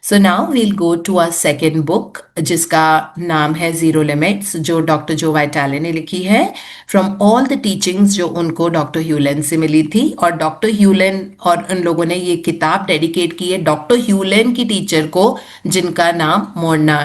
So now we'll go to our second book जिसका नाम है जीरो लिमिट्स, जो डॉक्टर जो वाइटाले ने लिखी है फ्रॉम ऑल द टीचिंग्स जो उनको डॉक्टर ह्यूलन से मिली थी। और डॉक्टर ह्यूलन और उन लोगों ने ये किताब डेडिकेट की है डॉक्टर ह्यूलन की टीचर को, जिनका नाम मोर्ना।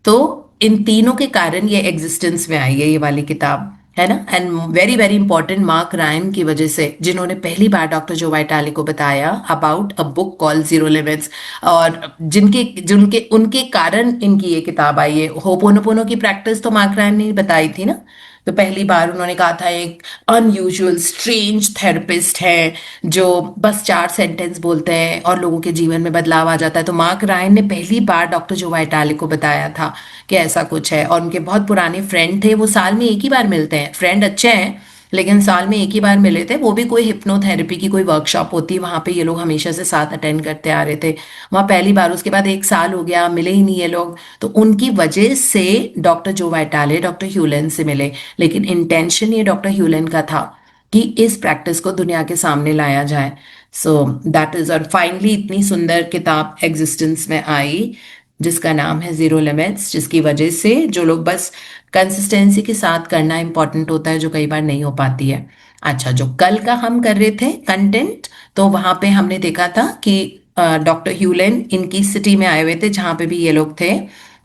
तो इन तीनों के कारण ये एग्जिस्टेंस में आई है ये वाली किताब, है ना। And very very important mark Ryan की वजह से, जिन्होंने पहली बार डॉक्टर जो वाइटाली को बताया about a book call zero limits, और जिनके जिनके उनके कारण इनकी ये किताब आई है। होपोनोपोनो की प्रैक्टिस तो मार्क रायन ने बताई थी ना, तो पहली बार उन्होंने कहा था एक अनयूजुअल स्ट्रेंज थेरेपिस्ट है जो बस 4 सेंटेंस बोलते हैं और लोगों के जीवन में बदलाव आ जाता है। तो मार्क रायन ने पहली बार डॉक्टर जो वाइटाली को बताया था कि ऐसा कुछ है। और उनके बहुत पुराने फ्रेंड थे, वो साल में एक ही बार मिलते हैं, फ्रेंड अच्छे हैं लेकिन साल में एक ही बार मिले थे। वो भी कोई हिप्नोथेरेपी की कोई वर्कशॉप होती, वहां पे ये लोग हमेशा से साथ अटेंड करते आ रहे थे। वहां पहली बार, उसके बाद 1 साल हो गया, मिले ही नहीं ये लोग। तो उनकी वजह से डॉक्टर जो वाइटाले डॉक्टर ह्यूलन से मिले, लेकिन इंटेंशन ये डॉक्टर ह्यूलन का था कि इस प्रैक्टिस को दुनिया के सामने लाया जाए। सो दैट इज, और फाइनली इतनी सुंदर किताब एग्जिस्टेंस में आई जिसका नाम है जीरो लिमिट्स, जिसकी वजह से जो लोग बस कंसिस्टेंसी के साथ करना इंपॉर्टेंट होता है, जो कई बार नहीं हो पाती है। अच्छा, जो कल का हम कर रहे थे कंटेंट, तो वहां पे हमने देखा था कि डॉक्टर ह्यूलन इनकी सिटी में आए हुए थे, जहाँ पे भी ये लोग थे।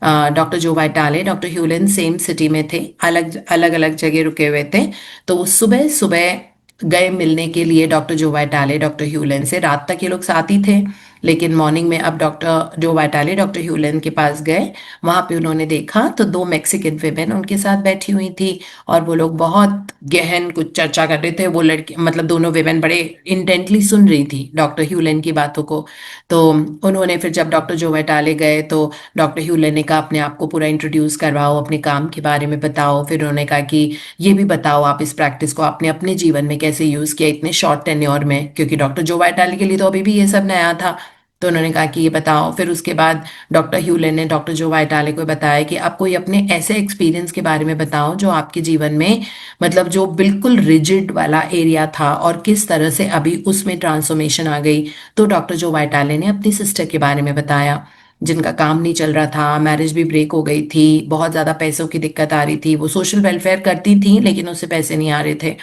डॉक्टर जो वाइटाले डॉक्टर ह्यूलन सेम सिटी में थे, अलग अलग अलग जगह रुके हुए थे। तो वो सुबह सुबह गए मिलने के लिए डॉक्टर जो वाइटाले डॉक्टर ह्यूलन से। रात तक ये लोग साथ ही थे, लेकिन मॉर्निंग में अब डॉक्टर जो वाइटाले डॉक्टर ह्यूलन के पास गए। वहां पे उन्होंने देखा तो 2 मैक्सिकन विमेन उनके साथ बैठी हुई थी, और वो लोग बहुत गहन कुछ चर्चा कर रहे थे। वो लड़की, मतलब दोनों विमेन बड़े इंटेंटली सुन रही थी डॉक्टर ह्यूलन की बातों को। तो उन्होंने फिर जब डॉक्टर जो वाइटाले गए तो डॉक्टर ह्यूलन ने कहा अपने आप को पूरा इंट्रोड्यूस करवाओ, अपने काम के बारे में बताओ। फिर उन्होंने कहा कि ये भी बताओ आप इस प्रैक्टिस को आपने अपने जीवन में कैसे यूज किया इतने शॉर्ट टेन्योर में, क्योंकि डॉक्टर जो वाइटाले के लिए तो अभी भी ये सब नया था। तो उन्होंने कहा कि ये बताओ। फिर उसके बाद डॉक्टर ह्यूलन ने डॉक्टर जो वाइटाले को बताया कि आप कोई अपने ऐसे एक्सपीरियंस के बारे में बताओ जो आपके जीवन में, मतलब जो बिल्कुल रिजिड वाला एरिया था और किस तरह से अभी उसमें ट्रांसफॉर्मेशन आ गई। तो डॉक्टर जो वाइटाले ने अपनी सिस्टर के बारे में बताया, जिनका काम नहीं चल रहा था, मैरिज भी ब्रेक हो गई थी, बहुत ज़्यादा पैसों की दिक्कत आ रही थी। वो सोशल वेलफेयर करती थी लेकिन उससे पैसे नहीं आ रहे थे,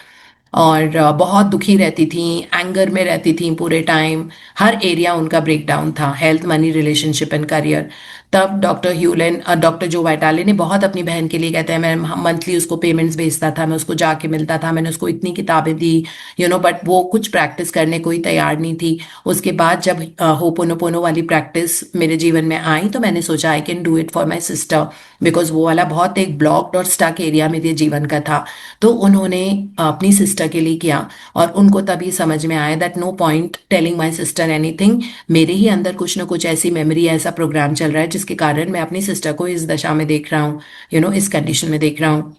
और बहुत दुखी रहती थी, एंगर में रहती थी पूरे टाइम। हर एरिया उनका ब्रेकडाउन था, health, money, relationship and career. तब डॉक्टर ह्यूलन, डॉक्टर जो वाइटाले ने बहुत अपनी बहन के लिए, कहते हैं मैं मंथली उसको पेमेंट्स भेजता था, मैं उसको जाके मिलता था, मैंने उसको इतनी किताबें दी, बट वो कुछ प्रैक्टिस करने को ही तैयार नहीं थी। उसके बाद जब होपोनोपोनो वाली प्रैक्टिस मेरे जीवन में आई तो मैंने सोचा I can do it for my sister, because वो वाला बहुत एक ब्लॉक्ड और स्टक एरिया मेरे जीवन का था। तो उन्होंने अपनी सिस्टर के लिए किया, और उनको तभी समझ में आया that no point telling my sister anything. मेरे ही अंदर कुछ ना कुछ ऐसी मेमोरी, ऐसा प्रोग्राम चल रहा है जिसके कारण मैं अपनी सिस्टर को इस दशा में देख रहा हूँ, इस कंडीशन में देख रहा हूँ।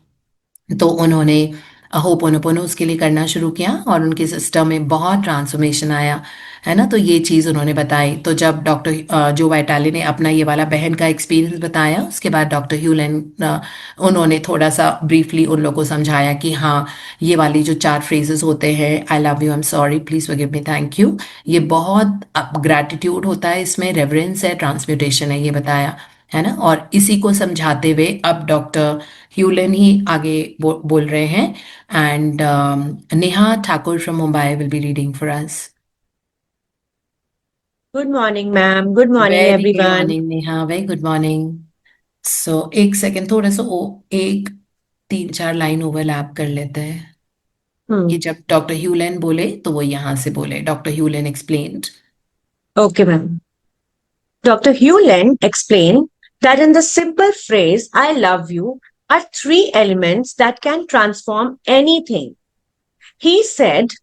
तो उन्होंने होपोनोपोनो उसके लिए करना शुरू किया और उनके सिस्टम में बहुत ट्रांसफॉर्मेशन आया, है ना। तो ये चीज़ उन्होंने बताई। तो जब डॉक्टर जो वाइटाली ने अपना ये वाला बहन का एक्सपीरियंस बताया, उसके बाद डॉक्टर ह्यूलन उन्होंने थोड़ा सा ब्रीफली उन लोगों को समझाया कि हाँ, ये वाली जो 4 फ्रेजेस होते हैं, आई love you, I am sorry, please forgive me, thank you, ये बहुत ग्रैटिट्यूड होता है, इसमें रेवरेंस है, ट्रांसम्यूटेशन है, ये बताया, है ना। और इसी को समझाते हुए अब डॉक्टर ह्यूलन ही आगे बोल रहे हैं। And Neha Thakur from Mumbai will be reading for us. Good morning, ma'am. Good morning, very good everyone. Morning Neha, very good morning. So एक सेकेंड, थोड़ा सा एक 3-4 लाइन ओवरलैप कर लेते हैं कि Hmm. जब डॉक्टर ह्यूलन बोले तो वो यहाँ से बोले। Doctor Hulen explained. Okay, ma'am. Dr. Hewland explained that in the simple phrase, I love you, are three elements that can transform anything. He said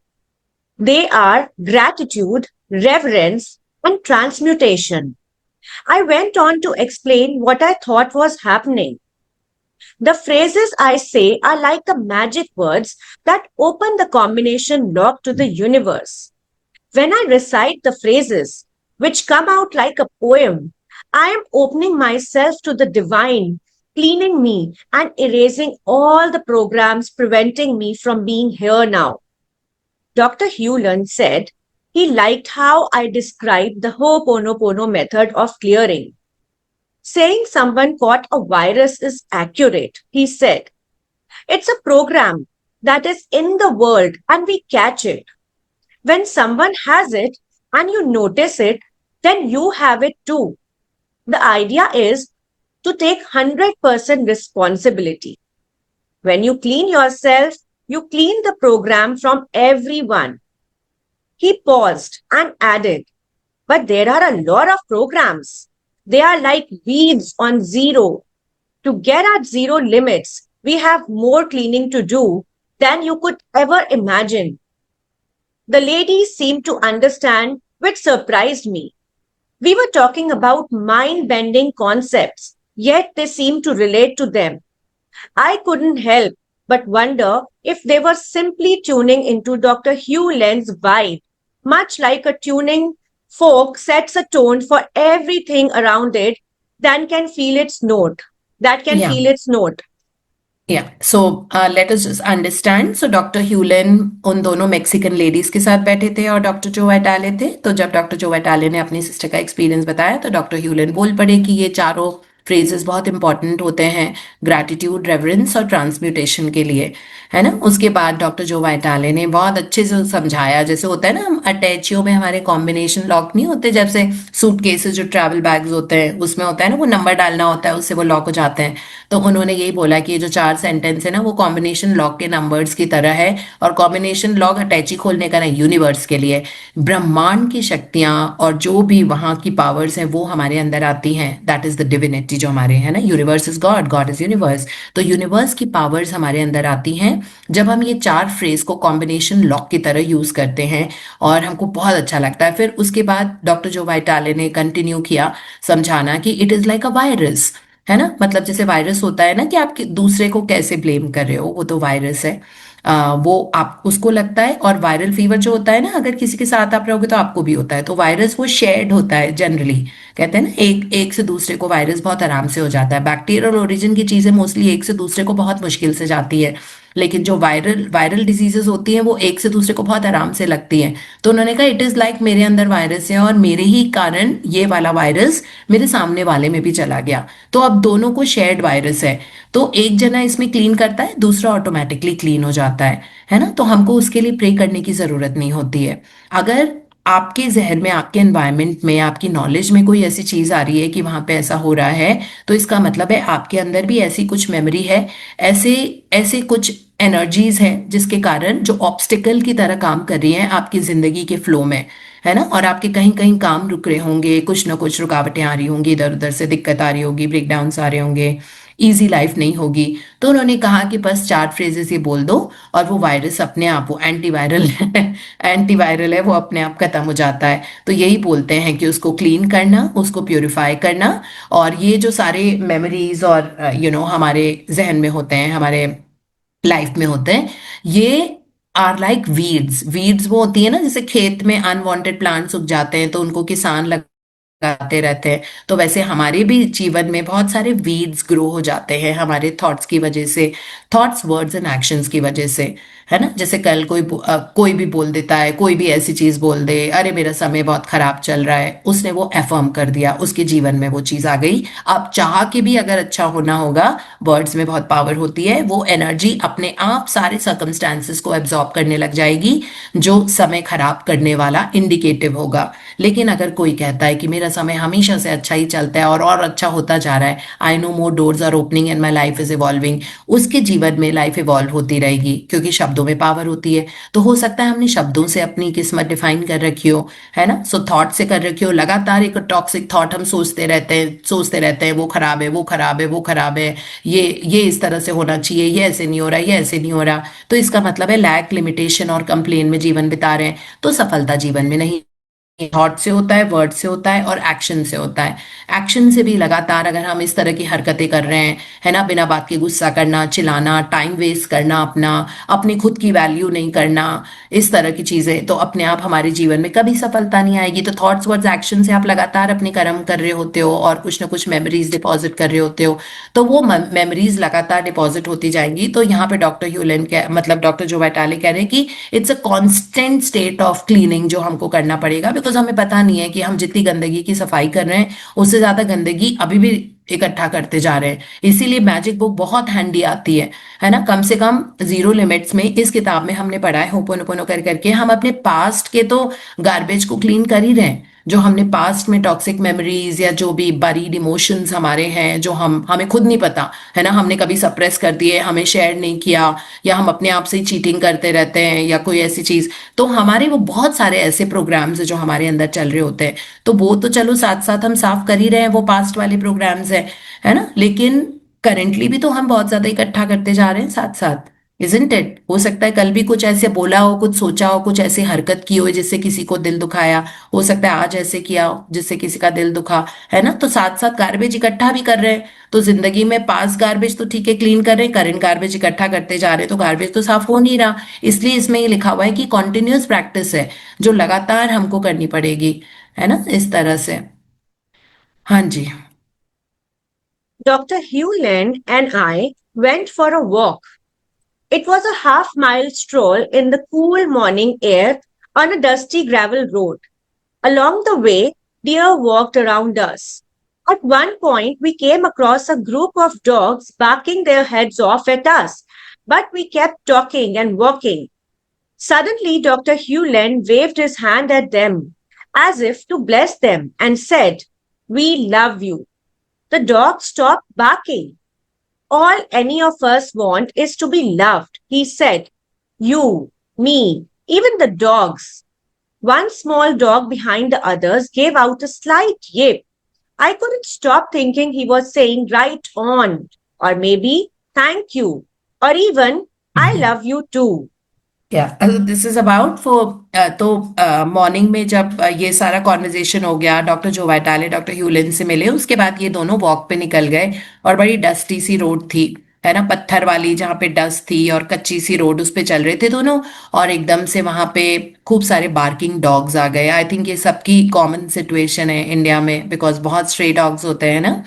they are gratitude, reverence, and transmutation. I went on to explain what I thought was happening. The phrases I say are like the magic words that open the combination lock to the universe. When I recite the phrases, which come out like a poem, I am opening myself to the divine, cleaning me and erasing all the programs preventing me from being here now. Dr. Hewland said He liked how I described the Ho'oponopono method of clearing. Saying someone caught a virus is accurate, he said. It's a program that is in the world and we catch it. When someone has it and you notice it, then you have it too. The idea is to take 100% responsibility. When you clean yourself, you clean the program from everyone. He paused and added, but there are a lot of programs. They are like weeds on zero. To get at zero limits, we have more cleaning to do than you could ever imagine. The ladies seemed to understand, which surprised me. We were talking about mind bending concepts, yet they seemed to relate to them. I couldn't help but wonder if they were simply tuning into Dr. Hugh Len's vibe, much like a tuning fork sets a tone for everything around it that can feel its note. That can Yeah. feel its note. Yeah, so let us just understand. So doctor Hulen उन दोनों Mexican ladies के साथ बैठे थे और doctor जो वैटाले थे। तो जब डॉक्टर जो वैटाले ने अपनी सिस्टर का एक्सपीरियंस बताया तो डॉक्टर ह्यूलन बोल पड़े कि ये चारों फ्रेजेस बहुत इंपॉर्टेंट होते हैं ग्रैटिट्यूड, रेवरेंस और ट्रांसम्यूटेशन के लिए, है ना। उसके बाद डॉक्टर जो वैटाले ने बहुत अच्छे से समझाया, जैसे होता है ना, हम अटैचियों में हमारे कॉम्बिनेशन लॉक नहीं होते, जैसे सूट केसेस जो ट्रैवल बैग्स होते हैं उसमें होता है ना, वो नंबर डालना होता है, उससे वो लॉक हो जाते हैं। तो उन्होंने यही बोला कि ये जो 4 सेंटेंस है ना, वो कॉम्बिनेशन लॉक के नंबर्स की तरह है, और कॉम्बिनेशन लॉक अटैची खोलने का ना यूनिवर्स के लिए। ब्रह्मांड की शक्तियां और जो भी वहां की पावर्स हैं वो हमारे अंदर आती हैं, दैट इज द डिविनिटी जो हमारे है ना, universe is God, God is universe. तो यूनिवर्स की पावर्स हमारे अंदर आती हैं जब हम ये 4 फ्रेज को कॉम्बिनेशन लॉक की तरह यूज करते हैं, और हमको बहुत अच्छा लगता है। फिर उसके बाद डॉक्टर जो वाइटाले ने कंटिन्यू किया समझाना कि it is like a virus, है ना। मतलब जैसे वायरस होता है ना कि आप दूसरे को कैसे ब्लेम कर रहे हो, वो तो वायरस है। वो आप उसको लगता है, और वायरल फीवर जो होता है ना, अगर किसी के साथ आप रहोगे तो आपको भी होता है। तो वायरस वो शेयर्ड होता है जनरली, कहते हैं ना, एक एक से दूसरे को वायरस बहुत आराम से हो जाता है। बैक्टीरियल ओरिजिन की चीजें मोस्टली एक से दूसरे को बहुत मुश्किल से जाती है, लेकिन जो वायरल वायरल डिजीजेस होती हैं वो एक से दूसरे को बहुत आराम से लगती हैं। तो उन्होंने कहा इट इज लाइक मेरे अंदर वायरस है और मेरे ही कारण ये वाला वायरस मेरे सामने वाले में भी चला गया, तो अब दोनों को शेयर्ड वायरस है। तो एक जना इसमें क्लीन करता है, दूसरा ऑटोमेटिकली क्लीन हो जाता है ना। तो हमको उसके लिए प्रे करने की जरूरत नहीं होती है। अगर आपके जहन में, आपके एनवायरनमेंट में, आपकी नॉलेज में कोई ऐसी चीज आ रही है कि वहां पे ऐसा हो रहा है, तो इसका मतलब है आपके अंदर भी ऐसी कुछ मेमोरी है, ऐसे ऐसे कुछ एनर्जीज हैं जिसके कारण जो ऑब्स्टिकल की तरह काम कर रही हैं आपकी जिंदगी के फ्लो में, है ना। और आपके कहीं कहीं काम रुक रहे होंगे, कुछ ना कुछ रुकावटें आ रही होंगी, इधर उधर से दिक्कत आ रही होगी, ब्रेकडाउन्स आ रहे होंगे, इजी लाइफ नहीं होगी। तो उन्होंने कहा कि बस 4 फ्रेजेस ये बोल दो और वो वायरस अपने आप, वो एंटीवायरल है, एंटीवायरल है, वो अपने आप खत्म हो जाता है। तो यही बोलते हैं कि उसको क्लीन करना, उसको प्योरीफाई करना, और ये जो सारे मेमोरीज और हमारे जहन में होते हैं, हमारे लाइफ में होते हैं, ये आर लाइक वीड्स। वीड्स वो होती है ना, जैसे खेत में अनवांटेड प्लांट्स उग जाते हैं तो उनको किसान लगाते रहते हैं, तो वैसे हमारे भी जीवन में बहुत सारे वीड्स ग्रो हो जाते हैं हमारे थॉट्स की वजह से, थॉट्स, वर्ड्स एंड एक्शंस की वजह से, है ना। जैसे कल कोई भी बोल देता है, कोई भी ऐसी चीज बोल दे, अरे मेरा समय बहुत खराब चल रहा है, उसने वो एफर्म कर दिया, उसके जीवन में वो चीज आ गई। आप चाह के भी अगर अच्छा होना होगा, वर्ड्स में बहुत पावर होती है, वो एनर्जी अपने आप सारे सर्कमस्टांसेस को एब्जॉर्ब करने लग जाएगी जो समय खराब करने वाला इंडिकेटिव होगा। लेकिन अगर कोई कहता है कि मेरा समय हमेशा से अच्छा ही चलता है और अच्छा होता जा रहा है, I know more doors are opening and my life is evolving, उसके जीवन में लाइफ इवॉल्व होती रहेगी, क्योंकि शब्दों में पावर होती है। तो हो सकता है हमने शब्दों से अपनी किस्मत डिफाइन कर रखी हो, है ना। सो थॉट से कर रखी हो, लगातार एक टॉक्सिक थॉट हम सोचते रहते हैं, वो खराब है, वो खराब है, वो खराब है, ये इस तरह से होना चाहिए, ये ऐसे नहीं हो रहा, ये ऐसे नहीं हो रहा, तो इसका मतलब है लैक, लिमिटेशन और कंप्लेन में जीवन बिता रहे हैं, तो सफलता जीवन में नहीं थॉट से होता है, वर्ड से होता है और एक्शन से होता है। एक्शन से भी लगातार अगर हम इस तरह की हरकतें कर रहे हैं, है ना, बिना बात के गुस्सा करना, चिल्लाना, टाइम वेस्ट करना अपना, अपनी खुद की वैल्यू नहीं करना, इस तरह की चीजें, तो अपने आप हमारे जीवन में कभी सफलता नहीं आएगी। तो थॉट्स वर्ड्स एक्शन से आप लगातार अपने कर्म कर रहे होते हो और कुछ ना कुछ मेमोरीज डिपॉजिट कर रहे होते हो, तो वो मेमोरीज लगातार डिपॉजिट होती जाएंगी। तो यहाँ पे डॉक्टर ह्यूलन मतलब डॉक्टर जो वाइटाले कह रहे हैं कि it's a constant state of cleaning जो हमको करना पड़ेगा, बिकॉज हमें पता नहीं है कि हम जितनी गंदगी की सफाई कर रहे हैं उससे ज्यादा गंदगी अभी भी इकट्ठा करते जा रहे हैं। इसीलिए मैजिक बुक बहुत हैंडी आती है ना। कम से कम जीरो लिमिट्स में इस किताब में हमने पढ़ा है, होपोनोपोनो कर करके हम अपने पास्ट के तो गार्बेज को क्लीन कर ही रहे हैं। जो हमने पास्ट में टॉक्सिक मेमोरीज या जो भी बरीड इमोशंस हमारे हैं, जो हमें खुद नहीं पता, है ना, हमने कभी सप्रेस कर दिए, हमें शेयर नहीं किया, या हम अपने आप से ही चीटिंग करते रहते हैं या कोई ऐसी चीज, तो हमारे वो बहुत सारे ऐसे प्रोग्राम्स हैं जो हमारे अंदर चल रहे होते हैं। तो वो तो चलो साथ साथ हम साफ कर ही रहे हैं, वो पास्ट वाले प्रोग्राम्स है ना, लेकिन करेंटली भी तो हम बहुत ज्यादा इकट्ठा करते जा रहे हैं साथ साथ। Isn't it? हो सकता है कल भी कुछ ऐसे बोला हो, कुछ सोचा हो, कुछ ऐसी हरकत की हो जिससे किसी को दिल दुखाया, हो सकता है आज ऐसे किया हो जिससे किसी का दिल दुखा, है ना। तो साथ साथ गार्बेज इकट्ठा भी कर रहे हैं। तो जिंदगी में पास गार्बेज तो ठीक है क्लीन कर रहे हैं, करंट गार्बेज इकट्ठा करते जा रहे हैं, तो गार्बेज तो साफ हो नहीं रहा। इसलिए इसमें ये लिखा हुआ है कि कॉन्टिन्यूअस प्रैक्टिस है जो लगातार हमको करनी पड़ेगी, है ना, इस तरह से। हाँ जी। Dr. Hewland and I went for a walk. It was a half-mile stroll in the cool morning air on a dusty gravel road. Along the way, deer walked around us. At one point, we came across a group of dogs barking their heads off at us, but we kept talking and walking. Suddenly, Dr. Hewland waved his hand at them as if to bless them and said, "We love you." The dogs stopped barking. "All any of us want is to be loved," he said. "You, me, even the dogs." One small dog behind the others gave out a slight yip. I couldn't stop thinking he was saying right on, or maybe thank you, or even I love you too. क्या this is about for, तो morning में जब ये सारा conversation हो गया, doctor जो वाइटाले doctor ह्यूलिन से मिले, उसके बाद ये दोनों वॉक पे निकल गए। और बड़ी डस्टी सी रोड थी, है ना, पत्थर वाली, जहाँ पे डस्ट थी और कच्ची सी रोड, उस पे चल रहे थे दोनों। और एकदम से वहां पे खूब सारे बार्किंग डॉग्स आ गए। आई थिंक ये सबकी कॉमन सिचुएशन है इंडिया में, बिकॉज बहुत स्ट्रे डॉग्स होते हैं ना।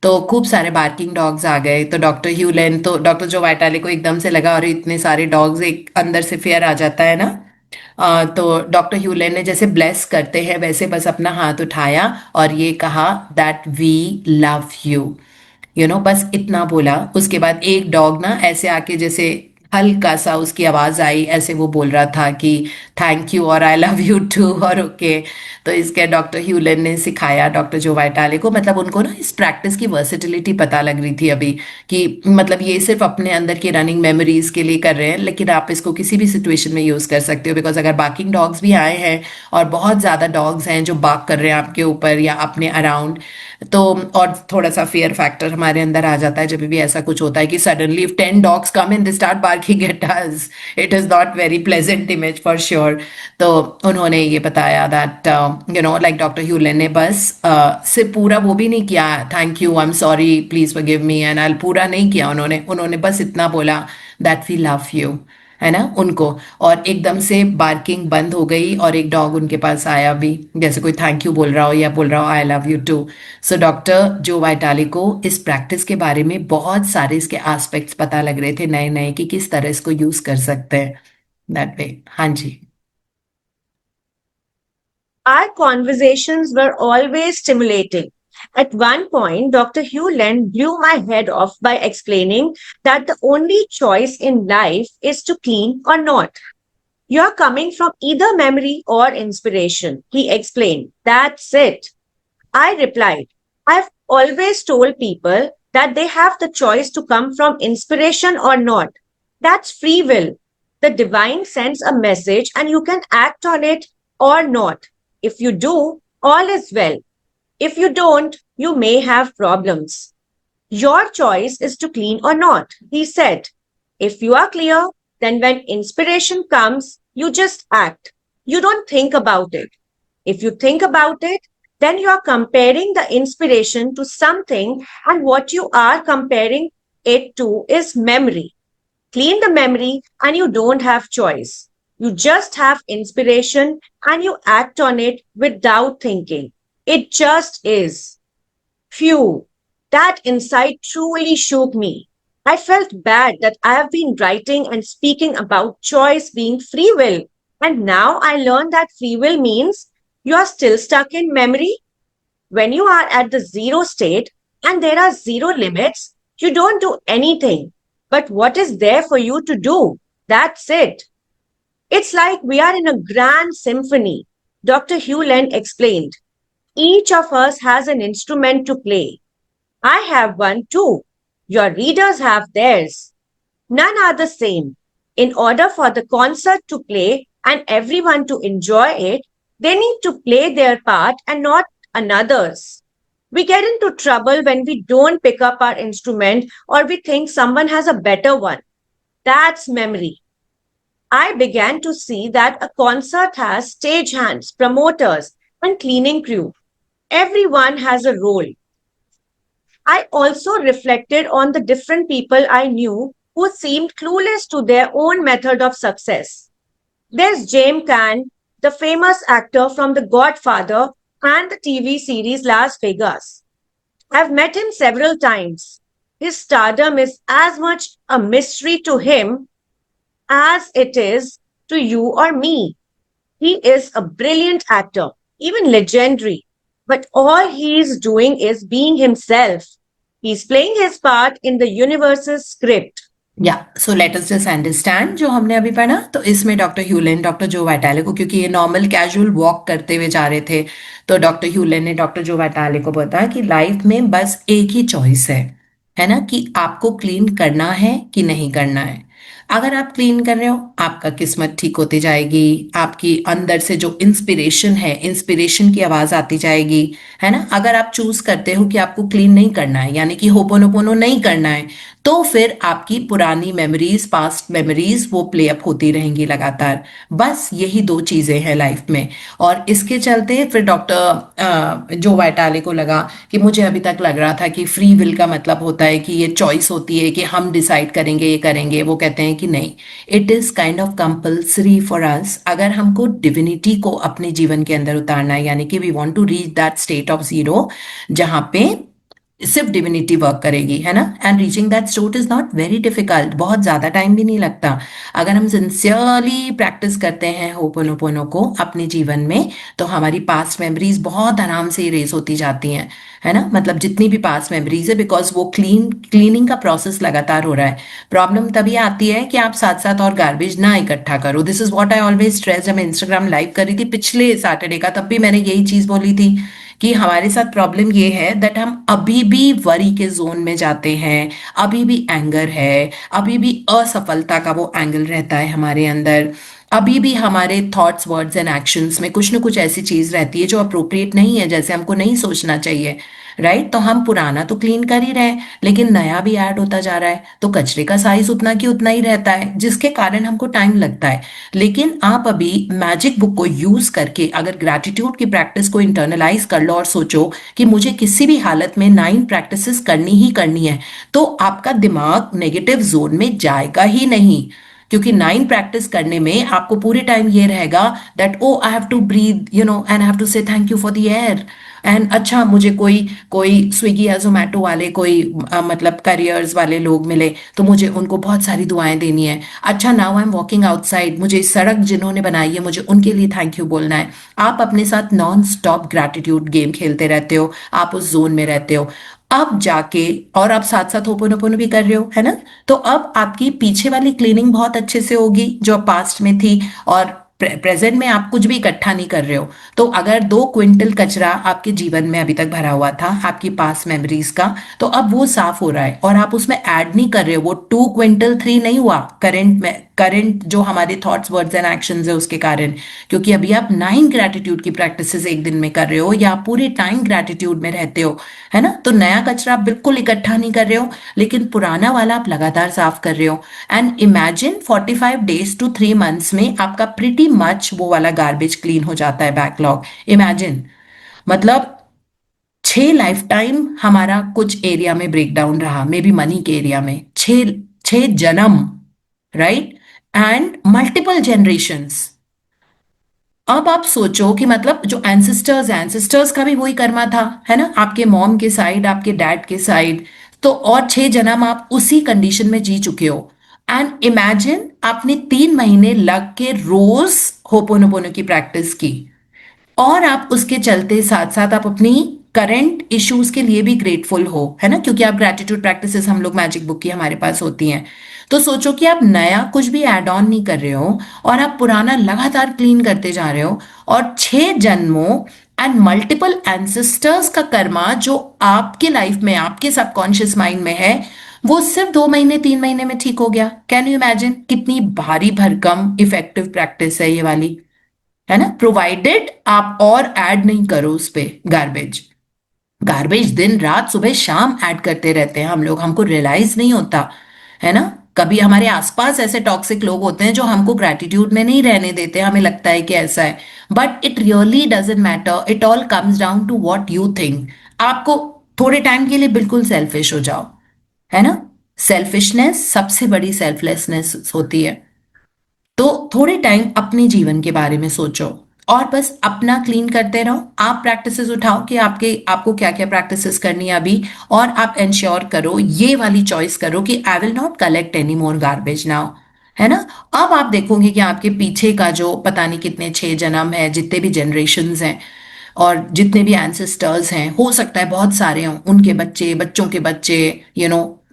तो खूब सारे बार्किंग डॉग्स आ गए। तो डॉक्टर ह्यूलेन, तो डॉक्टर जो वाइटाले को एकदम से लगा, और इतने सारे डॉग्स, एक अंदर से फियर आ जाता है ना। तो डॉक्टर ह्यूलेन ने जैसे ब्लेस करते हैं वैसे बस अपना हाथ उठाया और ये कहा दैट वी लव यू, बस इतना बोला। उसके बाद एक डॉग ना ऐसे आके, जैसे हल्का सा उसकी आवाज आई, ऐसे वो बोल रहा था कि थैंक यू और आई लव यू टू और ओके। तो इसके डॉक्टर ह्यूलन ने सिखाया डॉक्टर जो वाइटाले को, मतलब उनको ना इस प्रैक्टिस की वर्सिटिलिटी पता लग रही थी अभी, कि मतलब ये सिर्फ अपने अंदर की रनिंग मेमोरीज के लिए कर रहे हैं, लेकिन आप इसको किसी भी सिचुएशन में यूज कर सकते हो। बिकॉज अगर बाकिंग डॉग्स भी आए हैं और बहुत ज्यादा डॉग्स हैं जो बाक कर रहे हैं आपके ऊपर या अपने अराउंड, तो और थोड़ा सा फियर फैक्टर हमारे अंदर आ जाता है जब भी ऐसा कुछ होता है कि suddenly if 10 dogs come in they start barking at us, it is not very pleasant image for sure. तो उन्होंने ये बताया दैट लाइक डॉक्टर ह्यूलन ने बस सिर्फ पूरा वो भी नहीं किया, thank you, I am sorry, please forgive me and I, पूरा नहीं किया उन्होंने। उन्होंने बस इतना बोला दैट वी लव यू, है ना, उनको। और एकदम से बार्किंग बंद हो गई और एक डॉग उनके पास आया भी, जैसे कोई थैंक यू बोल रहा हो या बोल रहा हो I love you too. So doctor जो वाइटाली को इस प्रैक्टिस के बारे में बहुत सारे इसके एस्पेक्ट्स पता लग रहे थे नए नए, कि किस तरह इसको यूज कर सकते हैं दैट वे। हाँ जी। Our conversations were always stimulating. At one point, Dr. Hewland blew my head off by explaining that the only choice in life is to clean or not. You're coming from either memory or inspiration, he explained. That's it. I replied, I've always told people that they have the choice to come from inspiration or not. That's free will. The divine sends a message and you can act on it or not. If you do, all is well. If you don't, you may have problems. Your choice is to clean or not, he said. If you are clear, then when inspiration comes, you just act. You don't think about it. If you think about it, then you are comparing the inspiration to something, and what you are comparing it to is memory. Clean the memory, and you don't have choice. You just have inspiration and you act on it without thinking. It just is. Phew, that insight truly shook me. I felt bad that I have been writing and speaking about choice being free will. And now I learned that free will means you are still stuck in memory. When you are at the zero state and there are zero limits, you don't do anything. But what is there for you to do? That's it. It's like we are in a grand symphony. Dr. Hewland explained. Each of us has an instrument to play. I have one too. Your readers have theirs. None are the same. In order for the concert to play and everyone to enjoy it, they need to play their part and not another's. We get into trouble when we don't pick up our instrument or we think someone has a better one. That's memory. I began to see that a concert has stagehands, promoters, and cleaning crew. Everyone has a role. I also reflected on the different people I knew who seemed clueless to their own method of success. There's James Caan, the famous actor from The Godfather and the TV series Las Vegas. I've met him several times. His stardom is as much a mystery to him as it is to you or me. He is a brilliant actor, even legendary. But all he is doing is being himself. He's playing his part in the universe's script. या so let us just understand जो हमने अभी पढ़ा। तो इसमें doctor ह्यूलेन doctor जो वाइटाले को, क्योंकि ये नॉर्मल कैजुअल वॉक करते हुए जा रहे थे, तो डॉक्टर ह्यूलेन ने डॉक्टर जो वाइटाले को बताया कि लाइफ में बस एक ही चॉइस है ना, कि आपको क्लीन करना है कि नहीं करना है। अगर आप क्लीन कर रहे हो, आपका किस्मत ठीक होती जाएगी, आपकी अंदर से जो इंस्पिरेशन है, इंस्पिरेशन की आवाज आती जाएगी, है ना। अगर आप चूज करते हो कि आपको क्लीन नहीं करना है, यानी कि होपोनोपोनो नहीं करना है, तो फिर आपकी पुरानी मेमोरीज, पास्ट मेमोरीज वो प्ले अप होती रहेंगी लगातार। बस यही दो चीजें हैं लाइफ में। और इसके चलते फिर डॉक्टर जो वाइटाले को लगा कि मुझे अभी तक लग रहा था कि फ्री विल का मतलब होता है कि ये चॉइस होती है कि हम डिसाइड करेंगे, ये करेंगे। वो कहते हैं कि नहीं, it is kind of compulsory for us. अगर हमको डिविनिटी को अपने जीवन के अंदर उतारना है, यानी कि we want to reach that state of zero जहां पे सिर्फ डिविनिटी वर्क करेगी, है ना। And reaching that state is not very difficult, बहुत ज्यादा टाइम भी नहीं लगता। अगर हम सिंसियरली प्रैक्टिस करते हैं होपोनोपोनो को अपने जीवन में, तो हमारी पास्ट मेमोरीज बहुत आराम से इरेज होती जाती हैं, है ना। मतलब जितनी भी पास्ट मेमोरीज है, बिकॉज वो क्लीनिंग का प्रोसेस लगातार हो रहा है। प्रॉब्लम तभी आती है कि आप साथ साथ और गार्बेज ना इकट्ठा करो। This is what I always stress. जब मैं इंस्टाग्राम लाइव कर रही थी पिछले सैटरडे का, तब भी मैंने यही चीज बोली थी कि हमारे साथ प्रॉब्लम ये है दैट हम अभी भी वरी के जोन में जाते हैं, अभी भी एंगर है, अभी भी असफलता का वो एंगल रहता है हमारे अंदर, अभी भी हमारे थॉट्स, वर्ड्स एंड एक्शंस में कुछ ना कुछ ऐसी चीज रहती है जो अप्रोप्रिएट नहीं है, जैसे हमको नहीं सोचना चाहिए, राइट। तो हम पुराना तो क्लीन कर ही रहे हैं, लेकिन नया भी ऐड होता जा रहा है, तो कचरे का साइज उतना की उतना ही रहता है, जिसके कारण हमको टाइम लगता है। लेकिन आप अभी मैजिक बुक को यूज करके अगर ग्रैटिट्यूड की प्रैक्टिस को इंटरनलाइज कर लो और सोचो कि मुझे किसी भी हालत में 9 प्रैक्टिसेस करनी ही करनी है, तो आपका दिमाग नेगेटिव जोन में जाएगा ही नहीं। क्योंकि 9 प्रैक्टिस करने में आपको पूरे टाइम ये रहेगा that oh I have to breathe, you know, and I have to say thank you for the air. And अच्छा, मुझे कोई कोई स्विगी या जोमेटो वाले कोई मतलब करियर्स वाले लोग मिले, तो मुझे उनको बहुत सारी दुआएं देनी है। अच्छा, now I am walking outside, मुझे सड़क जिन्होंने बनाई है मुझे उनके लिए थैंक यू बोलना है। आप अपने साथ नॉन स्टॉप ग्रैटिट्यूड गेम खेलते रहते हो, आप उस जोन में रहते हो। अब जाके, और आप साथ साथ होपोनोपोनो भी कर रहे हो, है ना। तो अब आपकी पीछे वाली क्लीनिंग बहुत अच्छे से होगी जो पास्ट में थी, और प्रेजेंट में आप कुछ भी इकट्ठा नहीं कर रहे हो। तो अगर 2 क्विंटल कचरा आपके जीवन में अभी तक भरा हुआ था आपकी पास्ट मेमोरीज का, तो अब वो साफ हो रहा है और आप उसमें ऐड नहीं कर रहे हो। वो 2 क्विंटल 3 नहीं हुआ करंट में, करंट जो हमारे थॉट्स वर्ड्स एंड एक्शंस है उसके कारण, क्योंकि अभी आप 9 ग्रैटिट्यूड की प्रैक्टिसेस एक दिन में कर रहे हो या आप पूरे टाइम ग्रैटिट्यूड में रहते हो, है ना। तो नया कचरा आप बिल्कुल इकट्ठा नहीं कर रहे हो, लेकिन पुराना वाला आप लगातार साफ कर रहे हो। And imagine 45 days to 3 months में आपका प्रिटी मच वो वाला गार्बेज क्लीन हो जाता है, बैकलॉग। इमेजिन, मतलब 6 लाइफ टाइम हमारा कुछ एरिया में ब्रेकडाउन रहा, मे बी मनी के एरिया में, 6 जन्म, राइट, एंड मल्टीपल जनरेशंस। अब आप सोचो कि मतलब जो एंसेस्टर्स का भी वही कर्मा था, है ना, आपके मॉम के साइड, आपके डैड के साइड। तो और 6 जन्म आप उसी कंडीशन में जी चुके हो। एंड इमेजिन आपने 3 महीने लग के रोज होपोनोपोनो की प्रैक्टिस की, और आप उसके चलते साथ साथ आप अपनी करंट इश्यूज के लिए भी ग्रेटफुल हो, है ना, क्योंकि आप ग्रेटिट्यूड प्रैक्टिसेस हम लोग मैजिक बुक की हमारे पास होती हैं। तो सोचो कि आप नया कुछ भी ऐड ऑन नहीं कर रहे हो, और आप पुराना लगातार क्लीन करते जा रहे हो, और 6 जन्मों एंड मल्टीपल एंसेस्टर्स का कर्मा जो आपके लाइफ में, आपके सबकॉन्शियस माइंड में है, वो सिर्फ 2 महीने 3 महीने में ठीक हो गया। कैन यू इमेजिन कितनी भारी भरकम इफेक्टिव प्रैक्टिस है ये वाली, है ना, प्रोवाइडेड आप और ऐड नहीं करो उस पे गार्बेज। गार्बेज दिन रात सुबह शाम ऐड करते रहते हैं हम लोग, हमको रियलाइज नहीं होता, है ना। कभी हमारे आसपास ऐसे टॉक्सिक लोग होते हैं जो हमको ग्रेटिट्यूड में नहीं रहने देते, हमें लगता है कि ऐसा है, but it really doesn't matter, it all comes down to what you think. आपको थोड़े टाइम के लिए बिल्कुल सेल्फिश हो जाओ, है ना। सेल्फिशनेस सबसे बड़ी सेल्फलेसनेस होती है। तो थोड़े टाइम अपने जीवन के बारे में सोचो, और बस अपना क्लीन करते रहो। आप प्रैक्टिसेस उठाओ कि आपको क्या क्या प्रैक्टिसेस करनी है अभी, और आप इंश्योर करो, ये वाली चॉइस करो कि I will not collect any more garbage now, है ना। अब आप देखोगे कि आपके पीछे का जो पता नहीं कितने 6 जन्म है, जितने भी जनरेशन्स हैं, और जितने भी एंसेस्टर्स हैं, हो सकता है बहुत सारे हों, उनके बच्चे, बच्चों के बच्चे,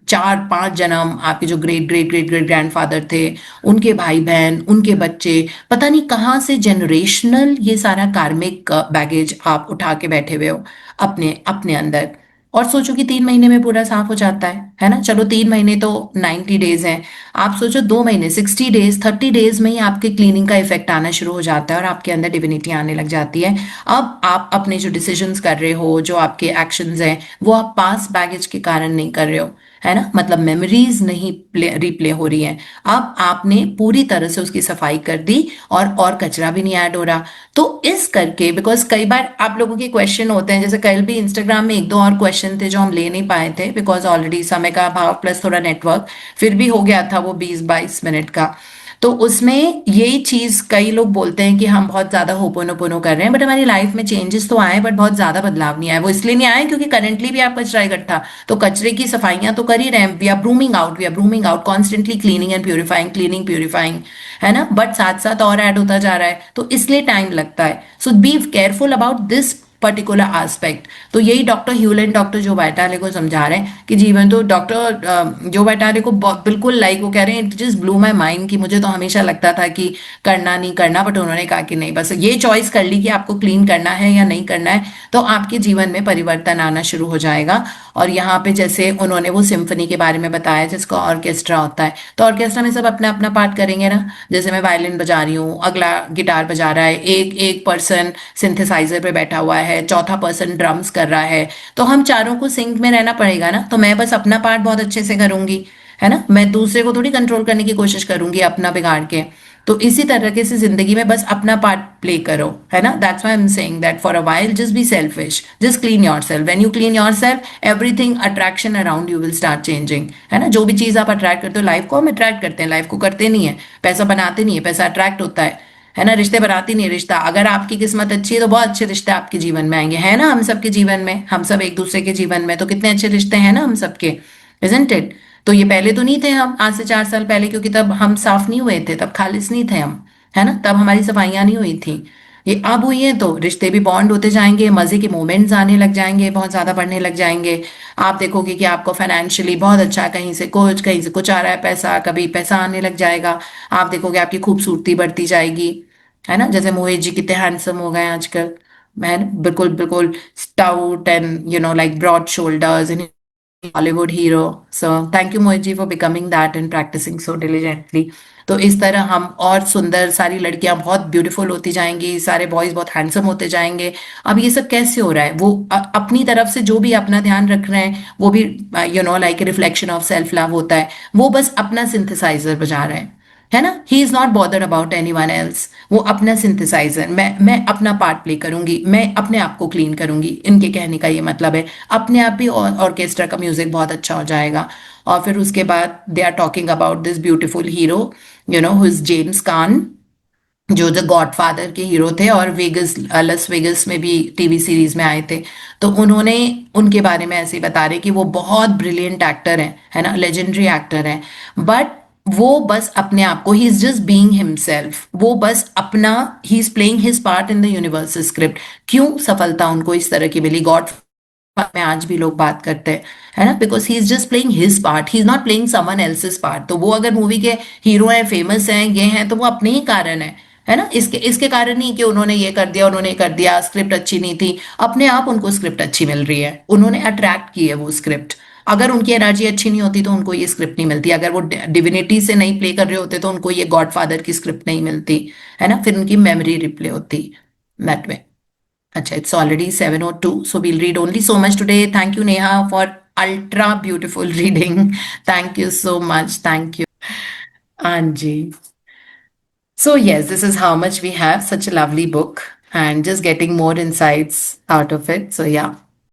4 5 जन्म आपके जो great great great great grandfather थे, उनके भाई बहन, उनके बच्चे, पता नहीं कहाँ से जनरेशनल ये सारा कार्मिक बैगेज आप उठा के बैठे हुए हो अपने अपने अंदर। और सोचो कि 3 महीने में पूरा साफ हो जाता है ना। चलो 3 महीने तो 90 डेज हैं, आप सोचो 2 महीने 60 डेज, 30 डेज में ही आपके क्लीनिंग का इफेक्ट आना शुरू हो जाता है, और आपके अंदर डिविनिटी आने लग जाती है। अब आप अपने जो डिसीजंस कर रहे हो, जो आपके एक्शंस हैं, वो आप पास बैगेज के कारण नहीं कर रहे हो, है ना, मतलब मेमोरीज नहीं रिप्ले हो रही हैं। अब आपने पूरी तरह से उसकी सफाई कर दी, और कचरा भी नहीं ऐड हो रहा। तो इस करके, बिकॉज कई बार आप लोगों के क्वेश्चन होते हैं, जैसे कल भी इंस्टाग्राम में 1 2 और क्वेश्चन थे जो हम ले नहीं पाए थे, बिकॉज ऑलरेडी समय का अभाव प्लस थोड़ा नेटवर्क, फिर भी हो गया था वो 20 22 मिनट का। तो उसमें यही चीज कई लोग बोलते हैं कि हम बहुत ज्यादा होपोनोपोनो कर रहे हैं, बट हमारी लाइफ में चेंजेस तो आए, बट बहुत ज्यादा बदलाव नहीं आए। वो इसलिए नहीं आए क्योंकि करंटली भी आप कचरा इकट्ठा, तो कचरे की सफाइयां तो कर ही रहे हैं, we are brooming out constantly, cleaning purifying, है ना, बट साथ साथ और ऐड होता जा रहा है, तो इसलिए टाइम लगता है। So be careful about this particular aspect. तो यही डॉक्टर ह्यूलेन, डॉक्टर जो वाइटाले को समझा रहे हैं कि जीवन, तो डॉक्टर जो वाइटाले को बिल्कुल लाइक, वो कह रहे हैं it just blew my mind, कि मुझे तो हमेशा लगता था कि करना नहीं करना, बट उन्होंने कहा कि नहीं, बस ये चॉइस कर ली कि आपको क्लीन करना है या नहीं करना है, तो आपके जीवन में परिवर्तन आना शुरू हो जाएगा। और यहाँ पे जैसे उन्होंने वो सिम्फनी के बारे में बताया जिसका ऑर्केस्ट्रा होता है, तो ऑर्केस्ट्रा में सब अपना अपना पार्ट करेंगे ना। जैसे मैं वायलिन बजा रही हूँ, अगला गिटार बजा रहा है, एक एक पर्सन सिंथेसाइजर पे बैठा हुआ है, चौथा पर्सन ड्रम्स कर रहा है, तो हम चारों को सिंक में रहना पड़ेगा ना। तो मैं बस अपना पार्ट बहुत अच्छे से करूंगी, है ना, मैं दूसरे को थोड़ी कंट्रोल करने की कोशिश करूंगी अपना बिगाड़ के। तो इसी तरीके से जिंदगी में बस अपना पार्ट प्ले करो, है ना। That's why I am saying that for a while just be selfish, just clean yourself. When you clean yourself, everything attraction around you will start changing, है ना। जो भी चीज आप अट्रैक्ट करते हो, लाइफ को हम अट्रैक्ट करते हैं, लाइफ को करते नहीं है। पैसा बनाते नहीं है, पैसा अट्रैक्ट होता है ना। रिश्ते बनाती नहीं है, रिश्ता, अगर आपकी किस्मत अच्छी है तो बहुत अच्छे रिश्ते आपके जीवन में आएंगे, है ना। हम सबके जीवन में, हम सब एक दूसरे के जीवन में, तो कितने अच्छे रिश्ते हैं ना हम सबके, इजंट इट। तो ये पहले तो नहीं थे हम, आज से 4 साल पहले, क्योंकि तब हम साफ नहीं हुए थे, तब खालिस नहीं थे हम, है ना, तब हमारी सफाइयां नहीं हुई थी। ये अब हुई है, तो रिश्ते भी बॉन्ड होते जाएंगे, मजे के मोमेंट्स आने लग जाएंगे, बहुत ज्यादा बढ़ने लग जाएंगे। आप देखोगे कि आपको फाइनेंशियली बहुत अच्छा, कहीं से कुछ कहीं से कुछ आ रहा है पैसा, कभी पैसा आने लग जाएगा। आप देखोगे आपकी खूबसूरती बढ़ती जाएगी, है ना। जैसे मोहित जी कितने हैंडसम हो गए आजकल, मैं बिल्कुल बिल्कुल stout and like broad shoulders in Hollywood hero. So thank you, Mohit ji, for becoming that and practicing so diligently. तो इस तरह हम और सुंदर, सारी लड़कियां बहुत ब्यूटीफुल होती जाएंगी, सारे बॉयज बहुत हैंडसम होते जाएंगे। अब ये सब कैसे हो रहा है? वो अपनी तरफ से जो भी अपना ध्यान रख रहे हैं वो भी like reflection of self love होता है, वो बस अपना सिंथेसाइजर बजा रहे हैं, है ना। He is not bothered about anyone else. वो अपना सिंथेसाइजर, मैं अपना पार्ट प्ले करूंगी, मैं अपने आप को क्लीन करूंगी, इनके कहने का ये मतलब है। अपने आप भी ऑर्केस्ट्रा का म्यूजिक बहुत अच्छा हो जाएगा। और फिर उसके बाद they are talking about this beautiful hero, who is James Caan, जो द गॉडफादर के हीरो थे और वेगस, लस वेगस में भी टीवी सीरीज में आए थे। तो उन्होंने उनके बारे में ऐसे ही बता रहे कि वो बहुत ब्रिलियंट एक्टर हैं, है ना, लेजेंडरी एक्टर हैं। बट वो बस अपने आप को, he is just being himself, वो बस अपना, he is playing his part in the universal script. क्यों सफलता उनको इस तरह की मिली गॉड में आज भी लोग बात करते हैं, है ना, because he is just playing his part, he is not playing someone else's part. तो वो अगर मूवी के हीरो हैं, फेमस हैं, ये हैं, तो वो अपने ही कारण है ना, इसके इसके कारण नहीं कि उन्होंने ये कर दिया, उन्होंने ये कर दिया, स्क्रिप्ट अच्छी नहीं थी। अपने आप उनको स्क्रिप्ट अच्छी मिल रही है, उन्होंने अट्रैक्ट की है वो स्क्रिप्ट। अगर उनकी एनर्जी अच्छी नहीं होती तो उनको ये स्क्रिप्ट नहीं मिलती। अगर वो डिविनिटी से नहीं प्ले कर रहे होते तो उनको ये गॉडफादर की स्क्रिप्ट नहीं मिलती, है ना, फिर उनकी मेमोरी रिप्ले होती that way. Acha, it's already 7:02, so we'll read only so much today. Thank you, Neha, for ultra beautiful reading. Thank you so much. Thank you. Anji. So, yes, this is how much we have. Such a lovely book and just getting more insights out of it. So, yeah.